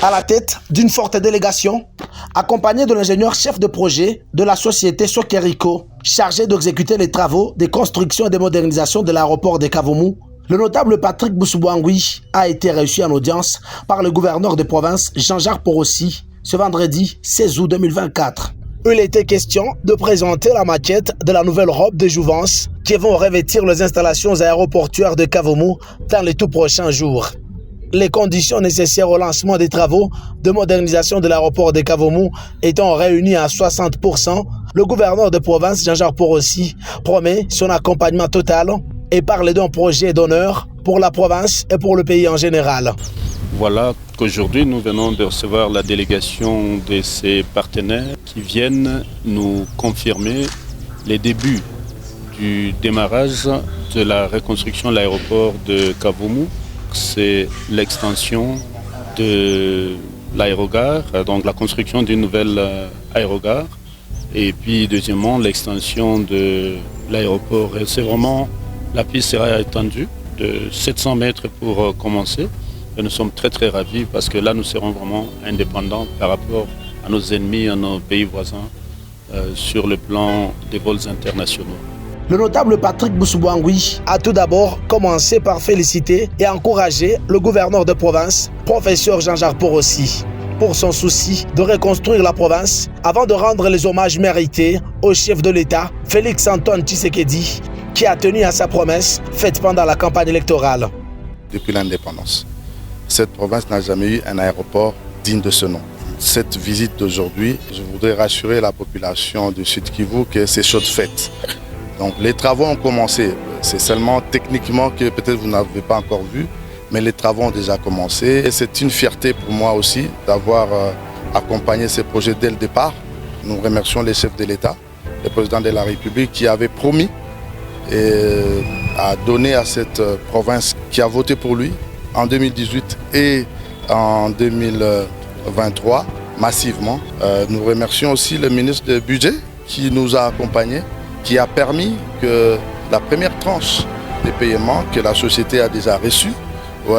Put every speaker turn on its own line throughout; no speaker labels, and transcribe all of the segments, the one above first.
À la tête d'une forte délégation, accompagné de l'ingénieur chef de projet de la société Sokerico, chargé d'exécuter les travaux de construction et de modernisation de l'aéroport de Kavumu, le notable Patrick Boussoubouangui a été reçu en audience par le gouverneur de province Jean-Jacques Porossi ce vendredi 16 août 2024. Il était question de présenter la maquette de la nouvelle robe de jouvence qui vont revêtir les installations aéroportuaires de Kavumu dans les tout prochains jours. Les conditions nécessaires au lancement des travaux de modernisation de l'aéroport de Kavumu étant réunies à 60%, le gouverneur de province Jean-Jacques Porossi promet son accompagnement total et parle d'un projet d'honneur pour la province et pour le pays en général.
Voilà qu'aujourd'hui nous venons de recevoir la délégation de ces partenaires qui viennent nous confirmer les débuts du démarrage de la reconstruction de l'aéroport de Kavumu. C'est l'extension de l'aérogare, donc la construction d'une nouvelle aérogare. Et puis deuxièmement, l'extension de l'aéroport. Et c'est vraiment, la piste sera étendue de 700 mètres pour commencer. Et nous sommes très très ravis parce que là nous serons vraiment indépendants par rapport à nos ennemis, à nos pays voisins sur le plan des vols internationaux.
Le notable Patrick Boussoubouangui a tout d'abord commencé par féliciter et encourager le gouverneur de province, professeur Jean-Jacques Porossi, pour son souci de reconstruire la province avant de rendre les hommages mérités au chef de l'État, Félix-Antoine Tshisekedi, qui a tenu à sa promesse faite pendant la campagne électorale.
Depuis l'indépendance, cette province n'a jamais eu un aéroport digne de ce nom. Cette visite d'aujourd'hui, je voudrais rassurer la population du Sud Kivu que c'est chose faite. Donc les travaux ont commencé, c'est seulement techniquement que peut-être vous n'avez pas encore vu, mais les travaux ont déjà commencé. Et c'est une fierté pour moi aussi d'avoir accompagné ces projets dès le départ. Nous remercions les chefs de l'État, le président de la République qui avait promis à donner à cette province qui a voté pour lui en 2018 et en 2023 massivement. Nous remercions aussi le ministre du Budget qui nous a accompagnés, qui a permis que la première tranche des paiements que la société a déjà reçue, il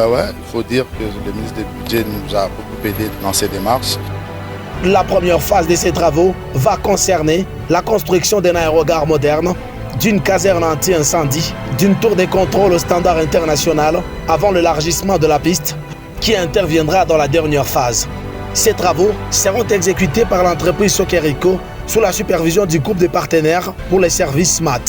faut dire que le ministre du Budget nous a beaucoup aidé dans ces démarches.
La première phase de ces travaux va concerner la construction d'un aérogare moderne, d'une caserne anti-incendie, d'une tour de contrôle au standard international avant l'élargissement de la piste qui interviendra dans la dernière phase. Ces travaux seront exécutés par l'entreprise Sokerico sous la supervision du groupe de partenaires pour les services SMAT.